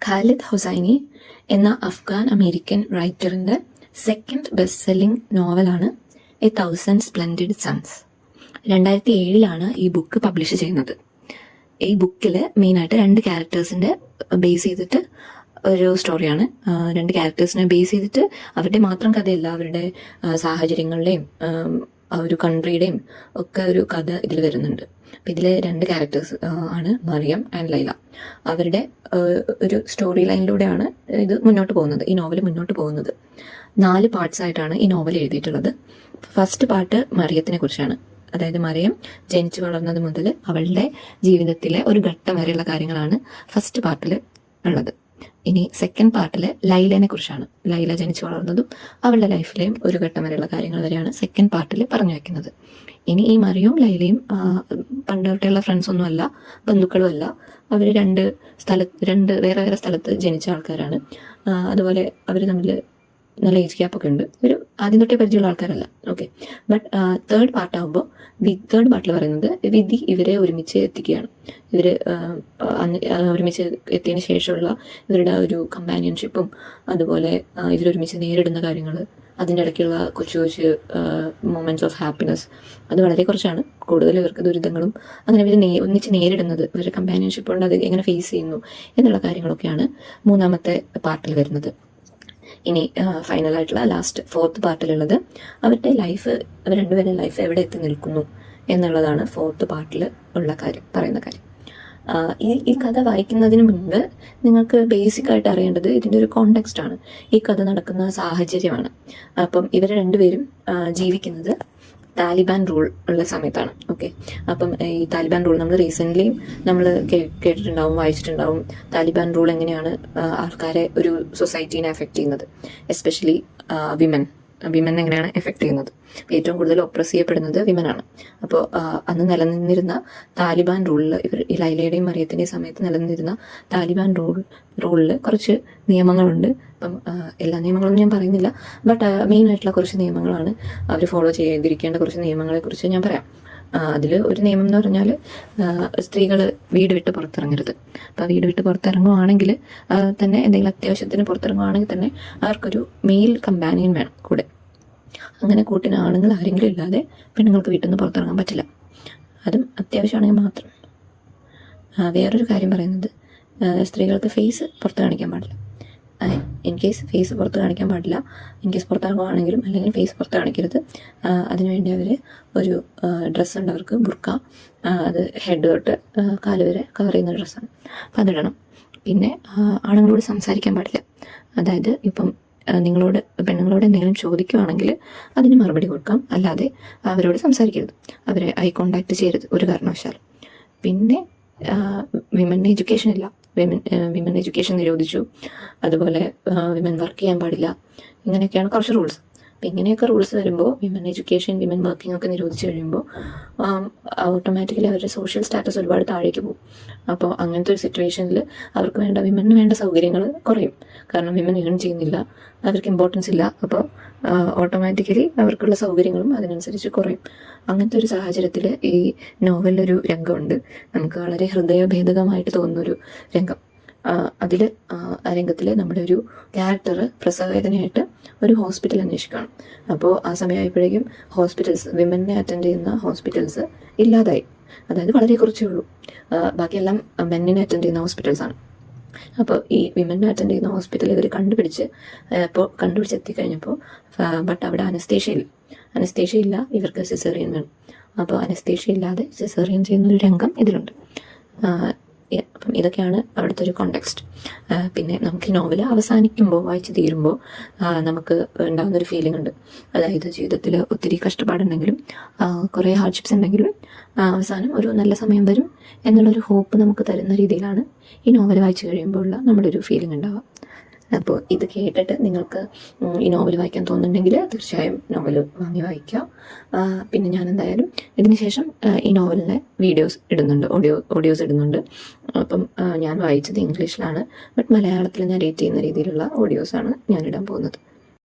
ഖാലിദ് ഹുസൈനി എന്ന Afghan American റൈറ്ററിൻ്റെ second best selling നോവലാണ് എ തൗസൻഡ് സ്പ്ലെൻഡിഡ് സൺസ്. 2007 ഈ ബുക്ക് പബ്ലിഷ് ചെയ്യുന്നത്. ഈ ബുക്കിൽ മെയിനായിട്ട് 2 ക്യാരക്ടേഴ്സിൻ്റെ ബേസ് ചെയ്തിട്ട് ഒരു സ്റ്റോറിയാണ്. 2 ക്യാരക്ടേഴ്സിനെ ബേസ് ചെയ്തിട്ട് അവരുടെ മാത്രം കഥയല്ല, അവരുടെ സാഹചര്യങ്ങളുടെയും ആ ഒരു കൺട്രിയുടെയും ഒക്കെ ഒരു കഥ ഇതിൽ വരുന്നുണ്ട്. അപ്പം ഇതിലെ 2 ക്യാരക്ടേഴ്സ് ആണ് മറിയം ആൻഡ് ലൈല. അവരുടെ ഒരു സ്റ്റോറി ലൈനിലൂടെയാണ് ഇത് മുന്നോട്ട് പോകുന്നത്, ഈ നോവൽ മുന്നോട്ട് പോകുന്നത്. 4 പാർട്സ് ആയിട്ടാണ് ഈ നോവൽ എഴുതിയിട്ടുള്ളത്. ഫസ്റ്റ് പാർട്ട് മറിയത്തിനെ കുറിച്ചാണ്. അതായത് മറിയം ജനിച്ചു വളർന്നത് മുതൽ അവളുടെ ജീവിതത്തിലെ ഒരു ഘട്ടം വരെയുള്ള കാര്യങ്ങളാണ് ഫസ്റ്റ് പാർട്ടിൽ ഉള്ളത്. ഇനി സെക്കൻഡ് പാർട്ടിൽ ലൈലനെ കുറിച്ചാണ്. ലൈല ജനിച്ചു വളർന്നതും അവളുടെ ലൈഫിലെയും ഒരു ഘട്ടം വരെയുള്ള കാര്യങ്ങൾ വരെയാണ് സെക്കൻഡ് പാർട്ടിൽ പറഞ്ഞു വെക്കുന്നത്. ഇനി ഈ മറിയവും ലൈലയും പണ്ട് തൊട്ടുള്ള ഫ്രണ്ട്സൊന്നും അല്ല, ബന്ധുക്കളും അല്ല. അവർ 2 വേറെ വേറെ സ്ഥലത്ത് ജനിച്ച ആൾക്കാരാണ്. അതുപോലെ അവർ തമ്മിൽ നല്ല ഏജ് ഗ്യാപ്പൊക്കെ ഉണ്ട്. ഒരു ആദ്യം തൊട്ടേ പരിചയമുള്ള ആൾക്കാരല്ല. ഓക്കെ, ബട്ട് തേർഡ് പാർട്ടാകുമ്പോൾ തേർഡ് പാർട്ടിൽ പറയുന്നത് വിധി ഇവരെ ഒരുമിച്ച് എത്തിക്കുകയാണ്. ഇവർ ഒരുമിച്ച് എത്തിയതിന് ശേഷമുള്ള ഇവരുടെ ഒരു കമ്പാനിയൻഷിപ്പും അതുപോലെ ഇവരൊരുമിച്ച് നേരിടുന്ന കാര്യങ്ങൾ, അതിൻ്റെ ഇടയ്ക്കുള്ള കൊച്ചു കൊച്ചു മൊമെൻറ്റ്സ് ഓഫ് ഹാപ്പിനെസ്, അത് വളരെ കുറച്ചാണ്. കൂടുതൽ ഇവർക്ക് ദുരിതങ്ങളും അങ്ങനെ ഇവർ ഒന്നിച്ച് നേരിടുന്നത്, ഇവരുടെ കമ്പാനിയൻഷിപ്പ് കൊണ്ട് അത് എങ്ങനെ ഫേസ് ചെയ്യുന്നു എന്നുള്ള കാര്യങ്ങളൊക്കെയാണ് 3ാമത്തെ പാർട്ടിൽ വരുന്നത്. ഇനി ഫൈനലായിട്ടുള്ള ലാസ്റ്റ് 4th പാർട്ടിലുള്ളത് അവരുടെ ലൈഫ്, അവർ 2പേരുടെ ലൈഫ് എവിടെ എത്തി നിൽക്കുന്നു എന്നുള്ളതാണ് 4th പാർട്ടിൽ ഉള്ള പറയുന്ന കാര്യം. ഈ കഥ വായിക്കുന്നതിന് മുൻപ് നിങ്ങൾക്ക് ബേസിക്കായിട്ട് അറിയേണ്ടത് ഇതിൻ്റെ ഒരു കോണ്ടെക്സ്റ്റ് ആണ്. ഈ കഥ നടക്കുന്ന സാഹചര്യമാണ്. അപ്പം ഇവർ 2പേരും ജീവിക്കുന്നത് താലിബാൻ റൂൾ ഉള്ള സമയത്താണ്. ഓക്കെ, അപ്പം ഈ താലിബാൻ റൂൾ നമ്മൾ റീസെൻ്റ്ലി നമ്മൾ കേട്ടിട്ടുണ്ടാവും, വായിച്ചിട്ടുണ്ടാവും. താലിബാൻ റൂൾ എങ്ങനെയാണ് ആൾക്കാരെ, ഒരു സൊസൈറ്റീനെ എഫക്റ്റ് ചെയ്യുന്നത്, എസ്പെഷ്യലി വിമൻ എങ്ങനെയാണ് എഫക്റ്റ് ചെയ്യുന്നത്. ഏറ്റവും കൂടുതൽ ഒപ്രസ് ചെയ്യപ്പെടുന്നത് വിമനാണ്. അപ്പോൾ അന്ന് നിലനിന്നിരുന്ന താലിബാൻ റൂളിൽ ഈ ലൈലയുടെയും മറിയത്തിൻ്റെയും സമയത്ത് നിലനിന്നിരുന്ന താലിബാൻ റൂളിൽ കുറച്ച് നിയമങ്ങളുണ്ട്. അപ്പം എല്ലാ നിയമങ്ങളൊന്നും ഞാൻ പറയുന്നില്ല, ബട്ട് മെയിൻ ആയിട്ടുള്ള കുറച്ച് നിയമങ്ങളാണ്, അവർ ഫോളോ ചെയ്തിരിക്കേണ്ട കുറച്ച് നിയമങ്ങളെക്കുറിച്ച് ഞാൻ പറയാം. അതിൽ ഒരു നിയമം എന്ന് പറഞ്ഞാൽ സ്ത്രീകൾ വീട് വിട്ട് പുറത്തിറങ്ങരുത്. അപ്പോൾ വീട് വിട്ട് പുറത്തിറങ്ങുവാണെങ്കിൽ തന്നെ എന്തെങ്കിലും അത്യാവശ്യത്തിന് പുറത്തിറങ്ങുവാണെങ്കിൽ തന്നെ അവർക്കൊരു മെയിൽ കമ്പാനിയൻ വേണം കൂടെ. അങ്ങനെ കൂട്ടിന് ആണുങ്ങൾ ആരെങ്കിലും ഇല്ലാതെ പെണ്ണുങ്ങൾക്ക് വീട്ടിൽ നിന്ന് പുറത്തിറങ്ങാൻ പറ്റില്ല, അതും അത്യാവശ്യമാണെങ്കിൽ മാത്രം. വേറൊരു കാര്യം പറയുന്നത്, സ്ത്രീകൾക്ക് ഫേസ് പുറത്ത് കാണിക്കാൻ പാടില്ല. ഇൻ കേസ് ഫേസ് പുറത്ത് കാണിക്കാൻ പാടില്ല, ഇൻ കേസ് പുറത്തിറങ്ങുവാണെങ്കിലും അല്ലെങ്കിൽ ഫേസ് പുറത്ത് കാണിക്കരുത്. അതിനുവേണ്ടി അവർ ഒരു ഡ്രസ്സുണ്ട് അവർക്ക്, ബുർക്ക. അത് ഹെഡ് തൊട്ട് കാല് വരെ കവർ ചെയ്യുന്ന ഡ്രസ്സാണ്, അപ്പം അതിടണം. പിന്നെ ആണുങ്ങളോട് സംസാരിക്കാൻ പാടില്ല. അതായത് ഇപ്പം പെണ്ണുങ്ങളോട് എന്തെങ്കിലും ചോദിക്കുകയാണെങ്കിൽ അതിന് മറുപടി കൊടുക്കാം, അല്ലാതെ അവരോട് സംസാരിക്കരുത്, അവരെ ഐ കോണ്ടാക്ട് ചെയ്യരുത് ഒരു കാരണവശാലും. പിന്നെ വിമൻ എഡ്യൂക്കേഷൻ ഇല്ല, വിമൻ എഡ്യൂക്കേഷൻ നിരോധിച്ചു. അതുപോലെ വിമൻ വർക്ക് ചെയ്യാൻ പാടില്ല. ഇങ്ങനെയൊക്കെയാണ് കുറച്ച് റൂൾസ്. അപ്പം ഇങ്ങനെയൊക്കെ റൂൾസ് വരുമ്പോൾ വിമൻ എഡ്യൂക്കേഷൻ, വിമൻ വർക്കിംഗ് ഒക്കെ നിരോധിച്ച് കഴിയുമ്പോൾ ഓട്ടോമാറ്റിക്കലി അവരുടെ സോഷ്യൽ സ്റ്റാറ്റസ് ഒരുപാട് താഴേക്ക് പോകും. അപ്പോൾ അങ്ങനത്തെ ഒരു സിറ്റുവേഷനിൽ അവർക്ക് വിമന് വേണ്ട സൗകര്യങ്ങൾ കുറയും. കാരണം വിമൻ ഏൺ ചെയ്യുന്നില്ല, അവർക്ക് ഇമ്പോർട്ടൻസ് ഇല്ല. അപ്പോൾ ഓട്ടോമാറ്റിക്കലി അവർക്കുള്ള സൗകര്യങ്ങളും അതിനനുസരിച്ച് കുറയും. അങ്ങനത്തെ ഒരു സാഹചര്യത്തിൽ ഈ നോവലിലൊരു രംഗമുണ്ട്, നമുക്ക് വളരെ ഹൃദയഭേദകമായിട്ട് തോന്നുന്നൊരു രംഗം. അതിൽ ആ രംഗത്തിൽ നമ്മുടെ ഒരു ക്യാരക്ടർ പ്രസവവേദനയായിട്ട് ഒരു ഹോസ്പിറ്റൽ അന്വേഷിക്കണം. അപ്പോൾ ആ സമയമായപ്പോഴേക്കും വിമനെ അറ്റൻഡ് ചെയ്യുന്ന ഹോസ്പിറ്റൽസ് ഇല്ലാതായി. അതായത് വളരെ കുറച്ചേ ഉള്ളൂ, ബാക്കിയെല്ലാം മെന്നിനെ അറ്റൻഡ് ചെയ്യുന്ന ഹോസ്പിറ്റൽസാണ്. അപ്പോൾ ഈ വിമനെ അറ്റൻഡ് ചെയ്യുന്ന ഹോസ്പിറ്റൽ ഇവർ കണ്ടുപിടിച്ചെത്തിക്കഴിഞ്ഞപ്പോൾ ബട്ട് അവിടെ അനസ്തേഷ്യ ഇല്ല, ഇവർക്ക് സിസേറിയൻ വേണം. അപ്പോൾ അനസ്തേഷ്യ ഇല്ലാതെ സിസേറിയൻ ചെയ്യുന്നൊരു രംഗം ഇതിലുണ്ട്. അപ്പം ഇതൊക്കെയാണ് അവിടുത്തെ ഒരു കോണ്ടെക്സ്റ്റ്. പിന്നെ നമുക്ക് ഈ നോവൽ അവസാനിക്കുമ്പോൾ, വായിച്ച് തീരുമ്പോൾ നമുക്ക് ഉണ്ടാകുന്നൊരു ഫീലിംഗ് ഉണ്ട്. അതായത് ജീവിതത്തിൽ ഒത്തിരി കഷ്ടപ്പാടുണ്ടെങ്കിലും കുറേ ഹാർഡ്ഷിപ്സ് ഉണ്ടെങ്കിലും അവസാനം ഒരു നല്ല സമയം വരും എന്നുള്ളൊരു ഹോപ്പ് നമുക്ക് തരുന്ന രീതിയിലാണ് ഈ നോവൽ വായിച്ചു കഴിയുമ്പോഴുള്ള നമ്മുടെ ഒരു ഫീലിംഗ് ഉണ്ടാവുക. അപ്പോൾ ഇത് കേട്ടിട്ട് നിങ്ങൾക്ക് ഈ നോവൽ വായിക്കാൻ തോന്നുന്നുണ്ടെങ്കിൽ തീർച്ചയായും നോവൽ വാങ്ങി വായിക്കാം. പിന്നെ ഞാൻ എന്തായാലും ഇതിന് ശേഷം ഈ നോവലിൻ്റെ വീഡിയോസ് ഇടുന്നുണ്ട്, ഓഡിയോസ് ഇടുന്നുണ്ട്. അപ്പം ഞാൻ വായിച്ചത് ഇംഗ്ലീഷിലാണ്, ബട്ട് മലയാളത്തിൽ ഞാൻ റേറ്റ് ചെയ്യുന്ന രീതിയിലുള്ള ഓഡിയോസാണ് ഞാൻ ഇടാൻ പോകുന്നത്.